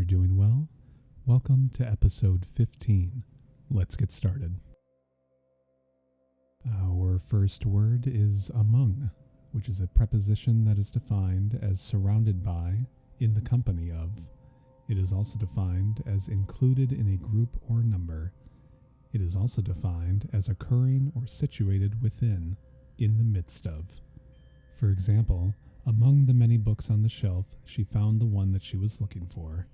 doing well. Welcome to episode 15. Let's get started. Our first word is among, which is a preposition that is defined as surrounded by, in the company of. It is also defined as included in a group or number. It is also defined as occurring or situated within, in the midst of. For example, among the many books on the shelf, she found the one that she was looking for.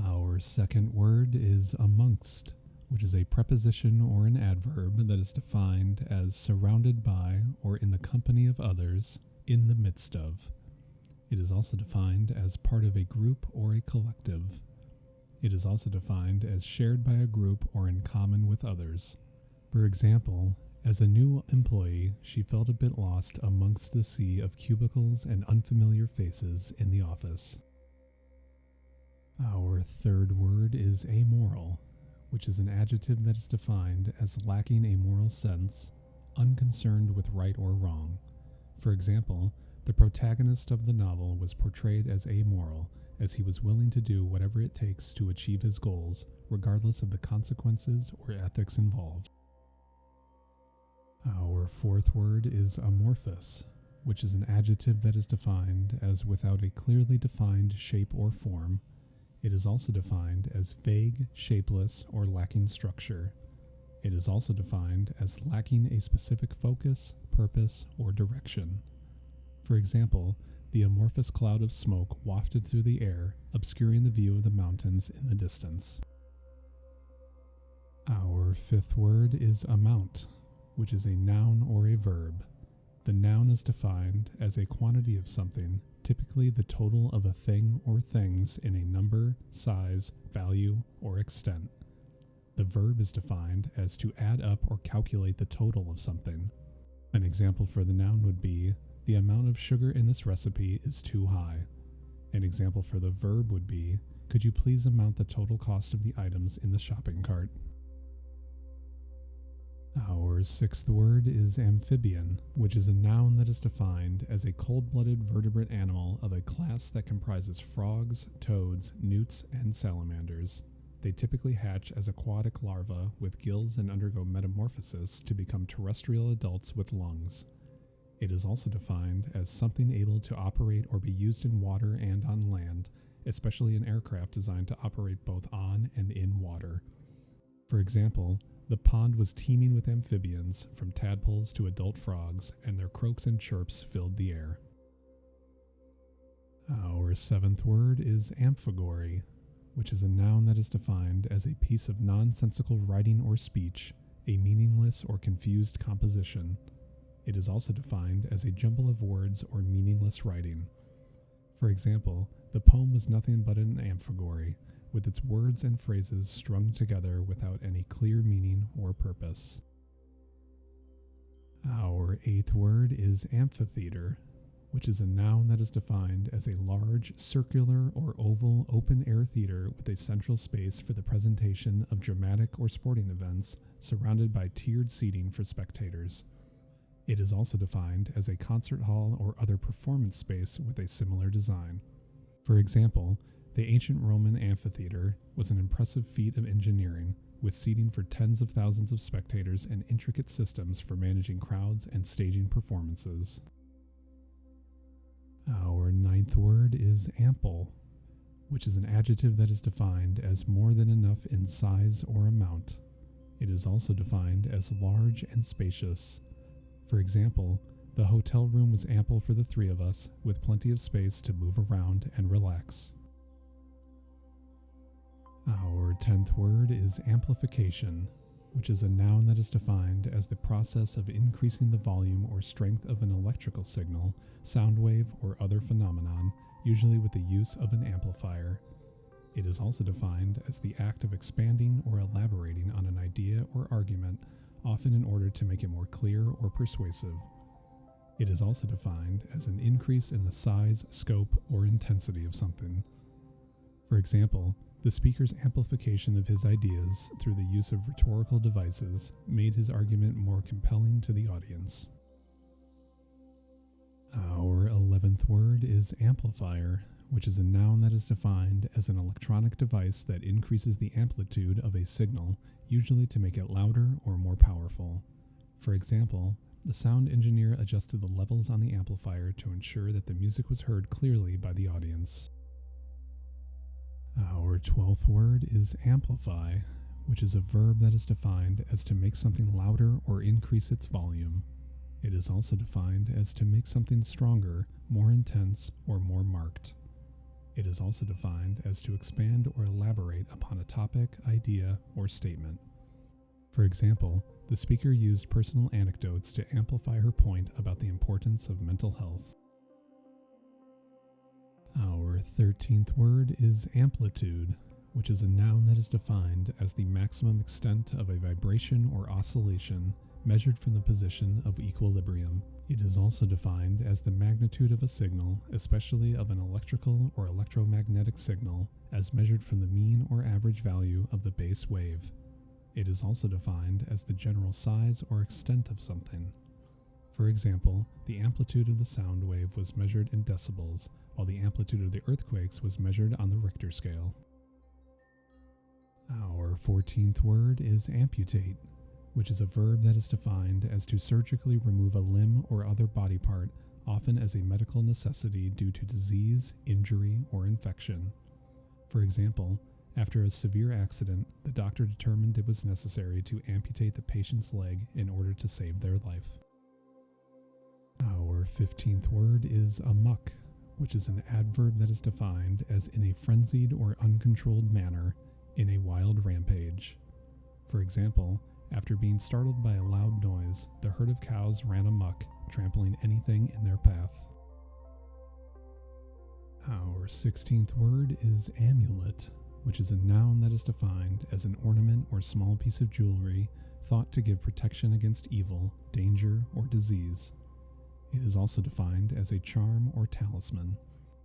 Our second word is amongst, which is a preposition or an adverb that is defined as surrounded by or in the company of others, in the midst of. It is also defined as part of a group or a collective. It is also defined as shared by a group or in common with others. For example, as a new employee, she felt a bit lost amongst the sea of cubicles and unfamiliar faces in the office. Our third word is amoral, which is an adjective that is defined as lacking a moral sense, unconcerned with right or wrong. For example, the protagonist of the novel was portrayed as amoral, as he was willing to do whatever it takes to achieve his goals, regardless of the consequences or ethics involved. Our fourth word is amorphous, which is an adjective that is defined as without a clearly defined shape or form. It is also defined as vague, shapeless, or lacking structure. It is also defined as lacking a specific focus, purpose, or direction. For example, the amorphous cloud of smoke wafted through the air, obscuring the view of the mountains in the distance. Our fifth word is amount, which is a noun or a verb. The noun is defined as a quantity of something, typically the total of a thing or things in a number, size, value, or extent. The verb is defined as to add up or calculate the total of something. An example for the noun would be, the amount of sugar in this recipe is too high. An example for the verb would be, could you please amount the total cost of the items in the shopping cart? Our sixth word is amphibian, which is a noun that is defined as a cold-blooded vertebrate animal of a class that comprises frogs, toads, newts, and salamanders. They typically hatch as aquatic larvae with gills and undergo metamorphosis to become terrestrial adults with lungs. It is also defined as something able to operate or be used in water and on land, especially in aircraft designed to operate both on and in water. For example, the pond was teeming with amphibians, from tadpoles to adult frogs, and their croaks and chirps filled the air. Our seventh word is amphigory, which is a noun that is defined as a piece of nonsensical writing or speech, a meaningless or confused composition. It is also defined as a jumble of words or meaningless writing. For example, the poem was nothing but an amphigory, with its words and phrases strung together without any clear meaning or purpose. Our eighth word is amphitheater, which is a noun that is defined as a large, circular, or oval open-air theater with a central space for the presentation of dramatic or sporting events, surrounded by tiered seating for spectators. It is also defined as a concert hall or other performance space with a similar design. For example, the ancient Roman amphitheater was an impressive feat of engineering, with seating for tens of thousands of spectators and intricate systems for managing crowds and staging performances. Our ninth word is ample, which is an adjective that is defined as more than enough in size or amount. It is also defined as large and spacious. For example, the hotel room was ample for the three of us, with plenty of space to move around and relax. Our 10th word is amplification, which is a noun that is defined as the process of increasing the volume or strength of an electrical signal, sound wave, or other phenomenon, usually with the use of an amplifier. It is also defined as the act of expanding or elaborating on an idea or argument, often in order to make it more clear or persuasive. It is also defined as an increase in the size, scope, or intensity of something. For example, the speaker's amplification of his ideas through the use of rhetorical devices made his argument more compelling to the audience. Our 11th word is amplifier, which is a noun that is defined as an electronic device that increases the amplitude of a signal, usually to make it louder or more powerful. For example, the sound engineer adjusted the levels on the amplifier to ensure that the music was heard clearly by the audience. Our 12th word is amplify, which is a verb that is defined as to make something louder or increase its volume. It is also defined as to make something stronger, more intense, or more marked. It is also defined as to expand or elaborate upon a topic, idea, or statement. For example, the speaker used personal anecdotes to amplify her point about the importance of mental health. Our 13th word is amplitude, which is a noun that is defined as the maximum extent of a vibration or oscillation measured from the position of equilibrium. It is also defined as the magnitude of a signal, especially of an electrical or electromagnetic signal, as measured from the mean or average value of the base wave. It is also defined as the general size or extent of something. For example, the amplitude of the sound wave was measured in decibels, while the amplitude of the earthquakes was measured on the Richter scale. Our 14th word is amputate, which is a verb that is defined as to surgically remove a limb or other body part, often as a medical necessity due to disease, injury, or infection. For example, after a severe accident, the doctor determined it was necessary to amputate the patient's leg in order to save their life. Our 15th word is amuck, which is an adverb that is defined as in a frenzied or uncontrolled manner, in a wild rampage. For example, after being startled by a loud noise, the herd of cows ran amok, trampling anything in their path. Our 16th word is amulet, which is a noun that is defined as an ornament or small piece of jewelry thought to give protection against evil, danger, or disease. It is also defined as a charm or talisman.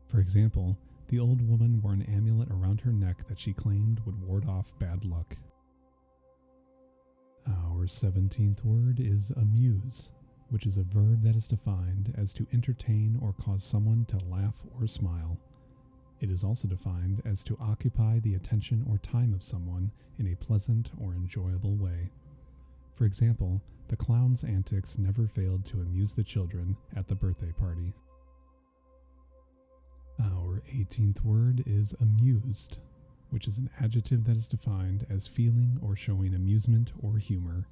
For example, the old woman wore an amulet around her neck that she claimed would ward off bad luck. Our 17th word is amuse, which is a verb that is defined as to entertain or cause someone to laugh or smile. It is also defined as to occupy the attention or time of someone in a pleasant or enjoyable way. For example, the clown's antics never failed to amuse the children at the birthday party. Our 18th word is amused, which is an adjective that is defined as feeling or showing amusement or humor.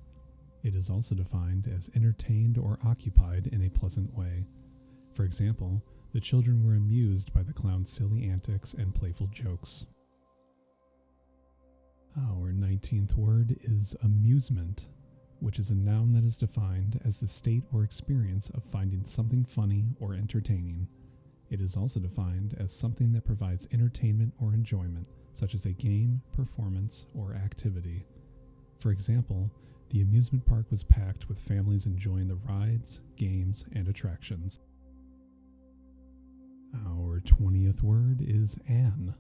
It is also defined as entertained or occupied in a pleasant way. For example, the children were amused by the clown's silly antics and playful jokes. Our 19th word is amusement, which is a noun that is defined as the state or experience of finding something funny or entertaining. It is also defined as something that provides entertainment or enjoyment, such as a game, performance, or activity. For example, the amusement park was packed with families enjoying the rides, games, and attractions. Our 20th word is an,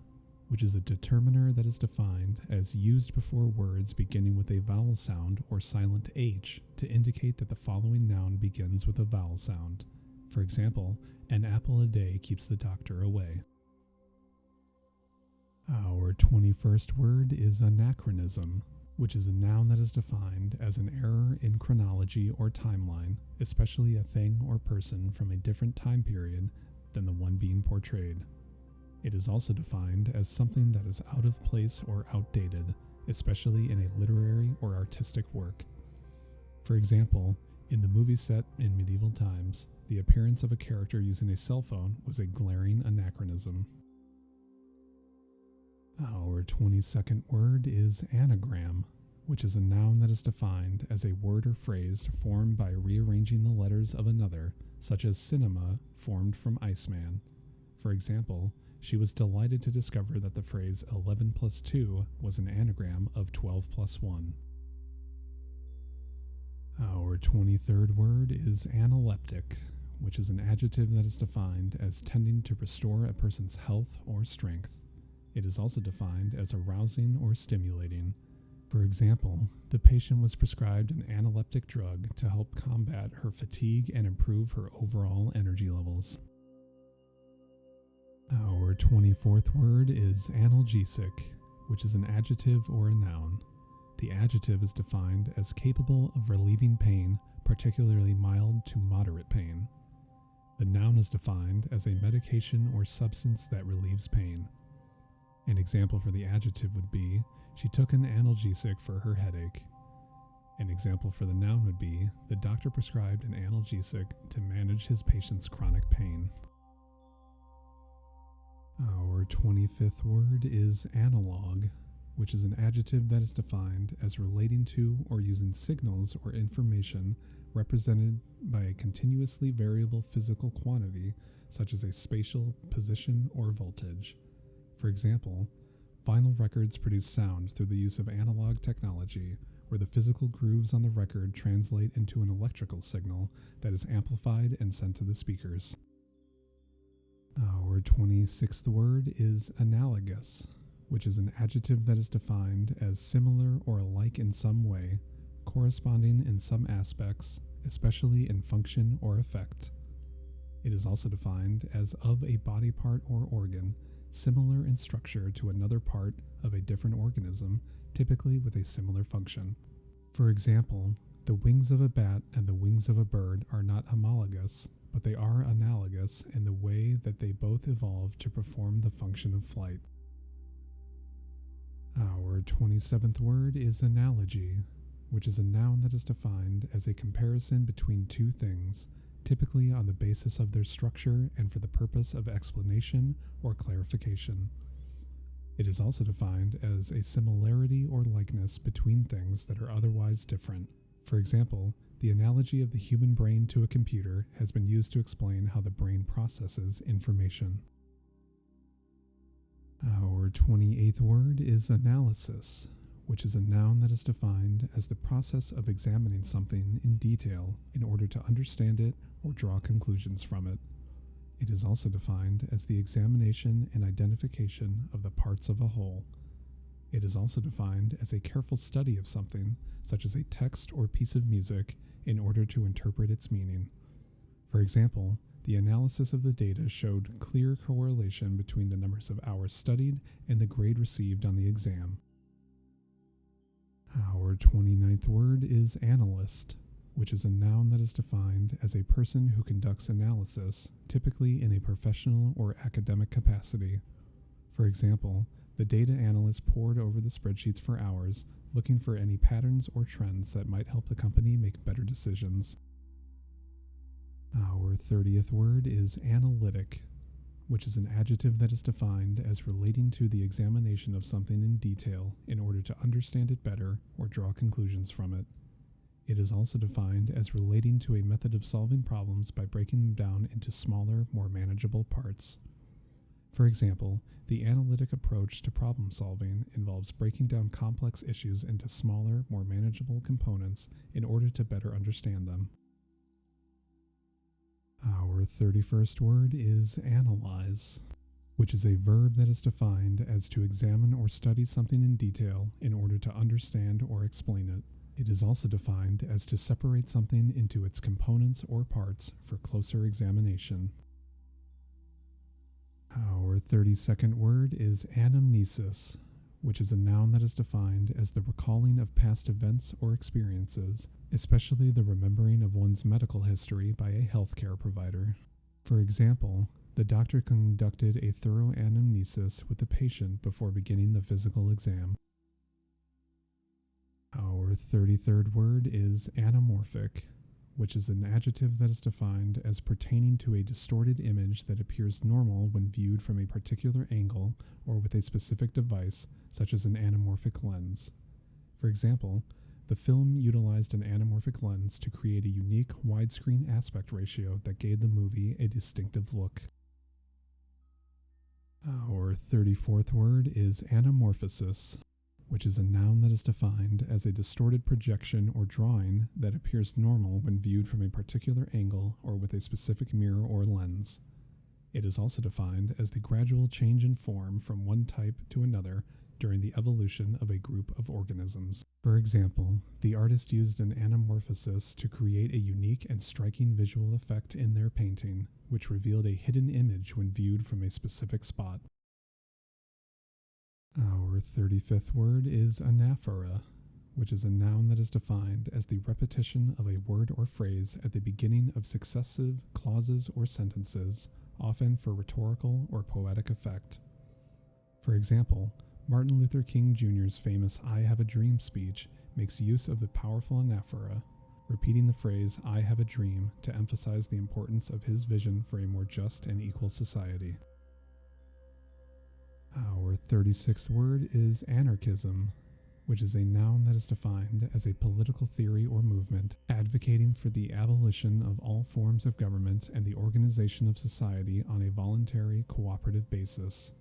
which is a determiner that is defined as used before words beginning with a vowel sound or silent H to indicate that the following noun begins with a vowel sound. For example, an apple a day keeps the doctor away. Our 21st word is anachronism, which is a noun that is defined as an error in chronology or timeline, especially a thing or person from a different time period than the one being portrayed. It is also defined as something that is out of place or outdated, especially in a literary or artistic work. For example, in the movie set in medieval times, the appearance of a character using a cell phone was a glaring anachronism. Our 22nd word is anagram, which is a noun that is defined as a word or phrase formed by rearranging the letters of another, such as cinema formed from Iceman. For example, she was delighted to discover that the phrase 11 plus 2 was an anagram of 12 plus 1. Our 23rd word is analeptic, which is an adjective that is defined as tending to restore a person's health or strength. It is also defined as arousing or stimulating. For example, the patient was prescribed an analeptic drug to help combat her fatigue and improve her overall energy levels. Our Our 24th word is analgesic, which is an adjective or a noun. The adjective is defined as capable of relieving pain, particularly mild to moderate pain. The noun is defined as a medication or substance that relieves pain. An example for the adjective would be, she took an analgesic for her headache. An example for the noun would be, the doctor prescribed an analgesic to manage his patient's chronic pain. Our 25th word is analog, which is an adjective that is defined as relating to or using signals or information represented by a continuously variable physical quantity, such as a spatial position or voltage. For example, vinyl records produce sound through the use of analog technology, where the physical grooves on the record translate into an electrical signal that is amplified and sent to the speakers. Our 26th word is analogous, which is an adjective that is defined as similar or alike in some way, corresponding in some aspects, especially in function or effect. It is also defined as of a body part or organ, similar in structure to another part of a different organism, typically with a similar function. For example, the wings of a bat and the wings of a bird are not homologous, but they are analogous in the way that they both evolved to perform the function of flight. Our 27th word is analogy, which is a noun that is defined as a comparison between two things, typically on the basis of their structure and for the purpose of explanation or clarification. It is also defined as a similarity or likeness between things that are otherwise different. For example, the analogy of the human brain to a computer has been used to explain how the brain processes information. Our 28th word is analysis, which is a noun that is defined as the process of examining something in detail in order to understand it or draw conclusions from it. It is also defined as the examination and identification of the parts of a whole. It is also defined as a careful study of something, such as a text or piece of music, in order to interpret its meaning. For example, the analysis of the data showed clear correlation between the numbers of hours studied and the grade received on the exam. Our 29th word is analyst, which is a noun that is defined as a person who conducts analysis, typically in a professional or academic capacity. For example, the data analyst pored over the spreadsheets for hours, looking for any patterns or trends that might help the company make better decisions. Our 30th word is analytic, which is an adjective that is defined as relating to the examination of something in detail in order to understand it better or draw conclusions from it. It is also defined as relating to a method of solving problems by breaking them down into smaller, more manageable parts. For example, the analytic approach to problem solving involves breaking down complex issues into smaller, more manageable components in order to better understand them. Our 31st word is analyze, which is a verb that is defined as to examine or study something in detail in order to understand or explain it. It is also defined as to separate something into its components or parts for closer examination. Our 32nd word is anamnesis, which is a noun that is defined as the recalling of past events or experiences, especially the remembering of one's medical history by a healthcare provider. For example, the doctor conducted a thorough anamnesis with the patient before beginning the physical exam. Our 33rd word is anamorphic, which is an adjective that is defined as pertaining to a distorted image that appears normal when viewed from a particular angle or with a specific device, such as an anamorphic lens. For example, the film utilized an anamorphic lens to create a unique widescreen aspect ratio that gave the movie a distinctive look. Our 34th word is anamorphosis, which is a noun that is defined as a distorted projection or drawing that appears normal when viewed from a particular angle or with a specific mirror or lens. It is also defined as the gradual change in form from one type to another during the evolution of a group of organisms. For example, the artist used an anamorphosis to create a unique and striking visual effect in their painting, which revealed a hidden image when viewed from a specific spot. Our 35th word is anaphora, which is a noun that is defined as the repetition of a word or phrase at the beginning of successive clauses or sentences, often for rhetorical or poetic effect. For example, Martin Luther King Jr.'s famous "I Have a Dream" speech makes use of the powerful anaphora, repeating the phrase "I have a dream" to emphasize the importance of his vision for a more just and equal society. Our 36th word is anarchism, which is a noun that is defined as a political theory or movement advocating for the abolition of all forms of government and the organization of society on a voluntary, cooperative basis.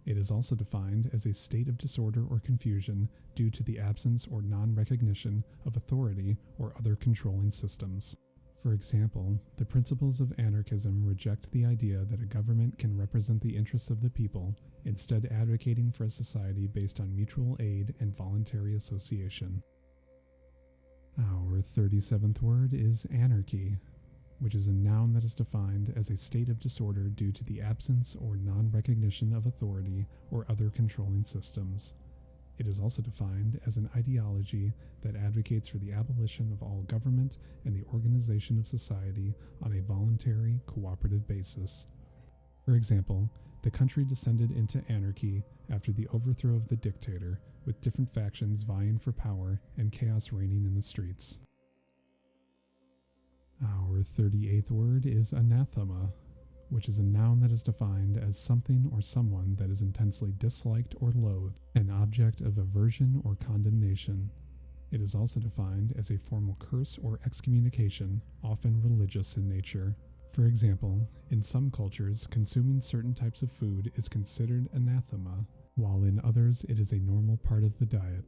It is also defined as a state of disorder or confusion due to the absence or non-recognition of authority or other controlling systems. For example, the principles of anarchism reject the idea that a government can represent the interests of the people, instead advocating for a society based on mutual aid and voluntary association. Our 37th word is anarchy, which is a noun that is defined as a state of disorder due to the absence or non-recognition of authority or other controlling systems. It is also defined as an ideology that advocates for the abolition of all government and the organization of society on a voluntary, cooperative basis. For example, the country descended into anarchy after the overthrow of the dictator, with different factions vying for power and chaos reigning in the streets. Our 38th word is anathema, which is a noun that is defined as something or someone that is intensely disliked or loathed, an object of aversion or condemnation. It is also defined as a formal curse or excommunication, often religious in nature. For example, in some cultures, consuming certain types of food is considered anathema, while in others it is a normal part of the diet.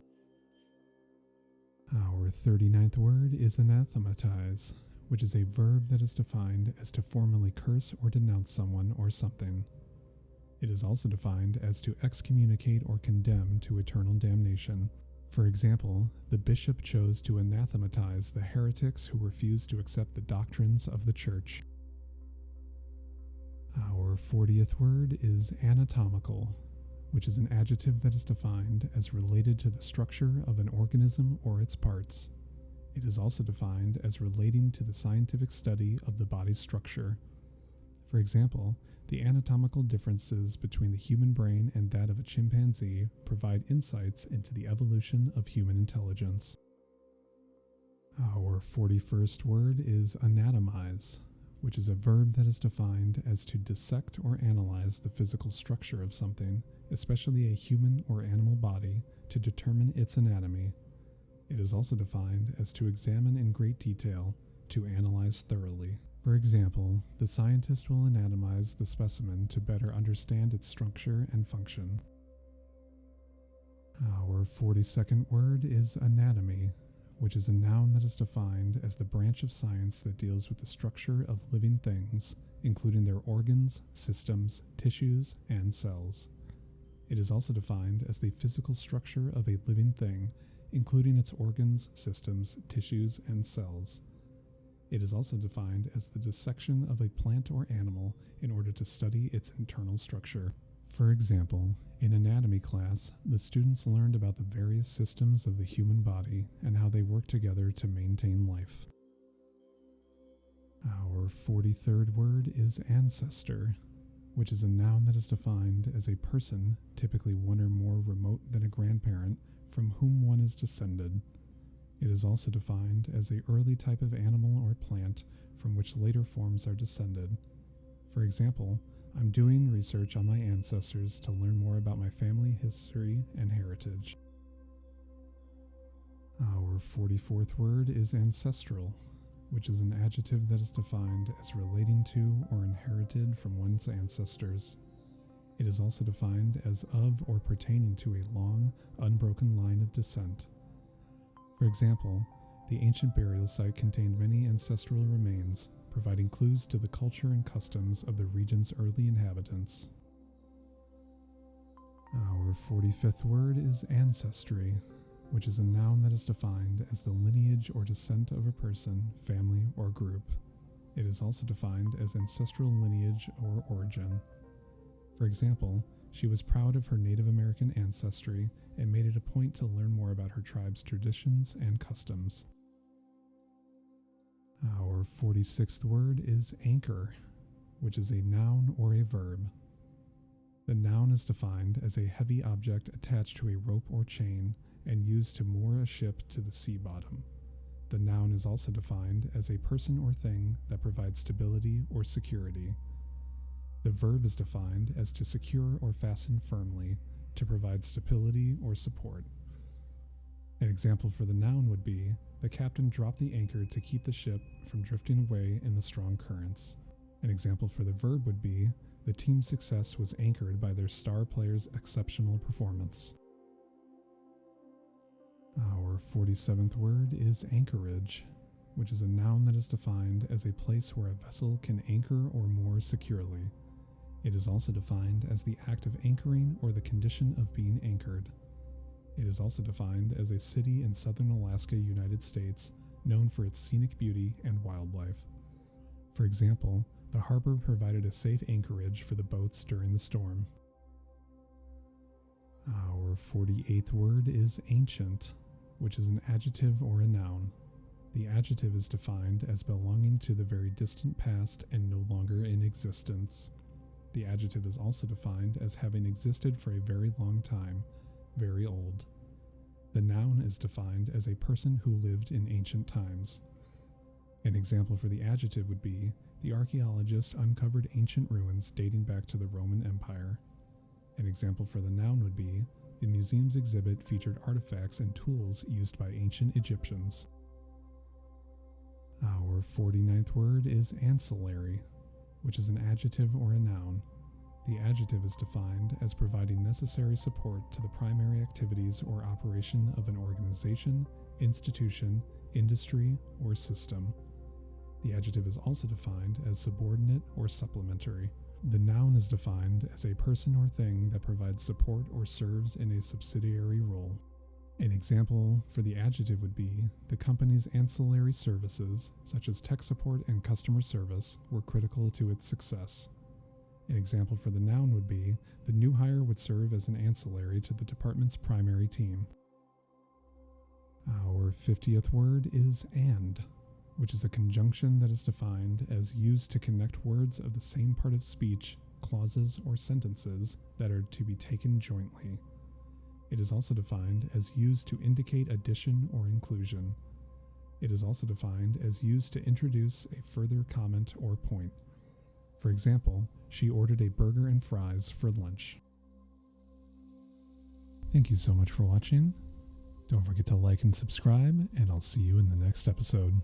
Our 39th word is anathematize, which is a verb that is defined as to formally curse or denounce someone or something. It is also defined as to excommunicate or condemn to eternal damnation. For example, the bishop chose to anathematize the heretics who refused to accept the doctrines of the church. Our 40th word is anatomical, which is an adjective that is defined as related to the structure of an organism or its parts. It is also defined as relating to the scientific study of the body's structure. For example, the anatomical differences between the human brain and that of a chimpanzee provide insights into the evolution of human intelligence. Our 41st word is anatomize, which is a verb that is defined as to dissect or analyze the physical structure of something, especially a human or animal body, to determine its anatomy. It is also defined as to examine in great detail, to analyze thoroughly. For example, the scientist will anatomize the specimen to better understand its structure and function. Our 42nd word is anatomy, which is a noun that is defined as the branch of science that deals with the structure of living things, including their organs, systems, tissues, and cells. It is also defined as the physical structure of a living thing, including its organs, systems, tissues, and cells. It is also defined as the dissection of a plant or animal in order to study its internal structure. For example, in anatomy class, the students learned about the various systems of the human body and how they work together to maintain life. Our 43rd word is ancestor, which is a noun that is defined as a person, typically one or more remote than a grandparent, from whom one is descended. It is also defined as an early type of animal or plant from which later forms are descended. For example, I'm doing research on my ancestors to learn more about my family history and heritage. Our 44th word is ancestral, which is an adjective that is defined as relating to or inherited from one's ancestors. It is also defined as of or pertaining to a long, unbroken line of descent. For example, the ancient burial site contained many ancestral remains, providing clues to the culture and customs of the region's early inhabitants. Our Our 45th word is ancestry, which is a noun that is defined as the lineage or descent of a person, family, or group. It is also defined as ancestral lineage or origin. For example, she was proud of her Native American ancestry and made it a point to learn more about her tribe's traditions and customs. Our 46th word is anchor, which is a noun or a verb. The noun is defined as a heavy object attached to a rope or chain and used to moor a ship to the sea bottom. The noun is also defined as a person or thing that provides stability or security. The verb is defined as to secure or fasten firmly, to provide stability or support. An example for the noun would be, the captain dropped the anchor to keep the ship from drifting away in the strong currents. An example for the verb would be, the team's success was anchored by their star player's exceptional performance. Our 47th word is anchorage, which is a noun that is defined as a place where a vessel can anchor or moor securely. It is also defined as the act of anchoring or the condition of being anchored. It is also defined as a city in southern Alaska, United States, known for its scenic beauty and wildlife. For example, the harbor provided a safe anchorage for the boats during the storm. Our 48th word is ancient, which is an adjective or a noun. The adjective is defined as belonging to the very distant past and no longer in existence. The adjective is also defined as having existed for a very long time, very old. The noun is defined as a person who lived in ancient times. An example for the adjective would be, the archaeologists uncovered ancient ruins dating back to the Roman Empire. An example for the noun would be, the museum's exhibit featured artifacts and tools used by ancient Egyptians. Our 49th word is ancillary, which is an adjective or a noun. The adjective is defined as providing necessary support to the primary activities or operation of an organization, institution, industry, or system. The adjective is also defined as subordinate or supplementary. The noun is defined as a person or thing that provides support or serves in a subsidiary role. An example for the adjective would be, the company's ancillary services, such as tech support and customer service, were critical to its success. An example for the noun would be, the new hire would serve as an ancillary to the department's primary team. Our 50th word is and, which is a conjunction that is defined as used to connect words of the same part of speech, clauses, or sentences that are to be taken jointly. It is also defined as used to indicate addition or inclusion. It is also defined as used to introduce a further comment or point. For example, she ordered a burger and fries for lunch. Thank you so much for watching. Don't forget to like and subscribe, and I'll see you in the next episode.